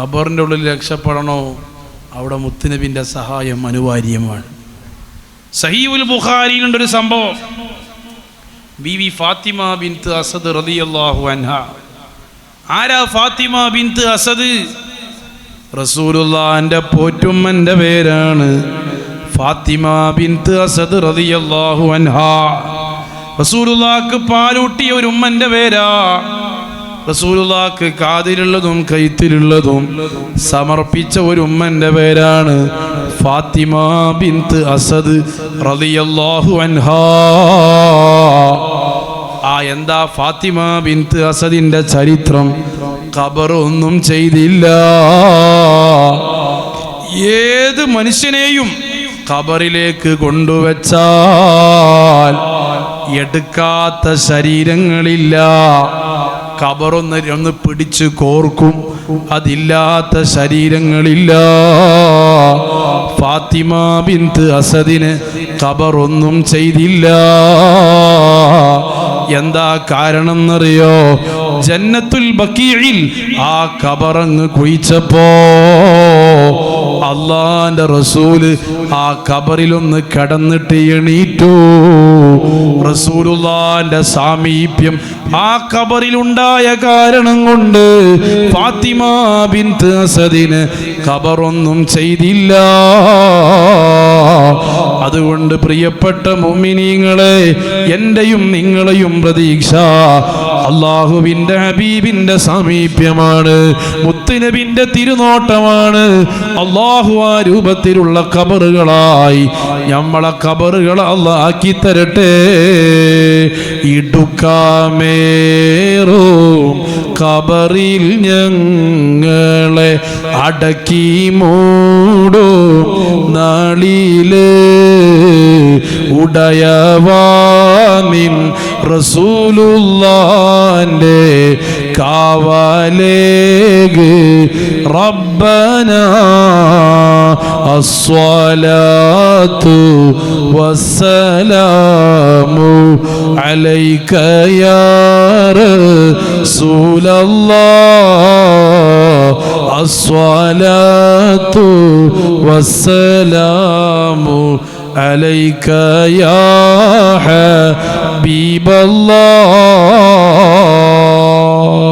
ഖബറിൻ്റെ ഉള്ളിൽ രക്ഷപ്പെടണോ, അവിടെ മുത്തുനബിൻ്റെ സഹായം അനിവാര്യമാണ്. സഹീഹുൽ ബുഖാരിയിലുണ്ടൊരു സംഭവം. ബീവി ഫാത്തിമ ബിൻത്ത് അസദ് റളിയല്ലാഹു അൻഹ. ആരാ ഫാത്തിമ ബിൻത്ത് അസദ്? റസൂലുള്ളാഹിന്റെ പോറ്റുമ്മന്റെ പേരാണ് ഫാത്തിമ ബിൻത്ത് അസദ് റളിയല്ലാഹു അൻഹ. റസൂലുള്ളാഹിക്ക് പാലൂട്ടിയ ഒരു ഉമ്മന്റെ പേരാ. റസൂലുള്ളാഹിക്ക് കാതിലുള്ളതും കൈത്തിലുള്ളതും സമർപ്പിച്ച ഒരു ഉമ്മന്റെ പേരാണ് ഫാത്തിമ ബിൻത്ത് അസദ് റളിയല്ലാഹു അൻഹ. എന്താ ഫാത്തിമ ബിൻത്ത് അസദിന്റെ ചരിത്രം? ഖബർ ഒന്നും ചെയ്തില്ല. ഏത് മനുഷ്യനെയും ഖബറിലേക്ക് കൊണ്ടുവച്ചാൽ എടുക്കാത്ത ശരീരങ്ങളില്ല. ഖബറൊന്ന് പിടിച്ച് കോർക്കും, അതില്ലാത്ത ശരീരങ്ങളില്ല. ഫാത്തിമ ബിൻത്ത് അസദിന് ഖബറൊന്നും ചെയ്തില്ല. എന്താ കാരണം എന്നറിയോ? ജന്നത്തുൽ ബഖീഇൽ ആ ഖബറങ്ങ് കുഴിച്ചപ്പോ അല്ലാഹുവിന്റെ റസൂല് ആ ഖബറിലൊന്ന് കടന്നിട്ട് എണീറ്റു. റസൂലുള്ളാഹിന്റെ സാമീപ്യം ആ ഖബറിലുണ്ടായ കാരണം കൊണ്ട് ഫാത്തിമ ബിൻത്ത് അസദിന് ഖബറൊന്നും ചെയ്തില്ല. അതുകൊണ്ട് പ്രിയപ്പെട്ട മുഅ്മിനീങ്ങളെ, എന്റെയും നിങ്ങളെയും പ്രതീക്ഷ അല്ലാഹുവിന്റെ ഹബീബിന്റെ സാമീപ്യമാണ്, മുത്തുനബിന്റെ തിരുനോട്ടമാണ്. അല്ലാഹു ആ രൂപത്തിലുള്ള ഖബറുകളായി നമ്മളെ ഖബറുകളെ അല്ലാഹ് ആക്കി തരട്ടെ. ഇടുക്കാമേറും ഖബറിൽ ഞങ്ങളെ അടക്കി മൂടും നാളില് ഉടയവാനിൻ റസൂലുള്ളാന്റെ കാവലേഗ് റബ്ബനാ അസ്സലാത്തു വസ്സലാമു അലൈക യാ റസൂലല്ലാഹ് അസ്സലാത്തു വസ്സലാമു عليك يا حبيب الله.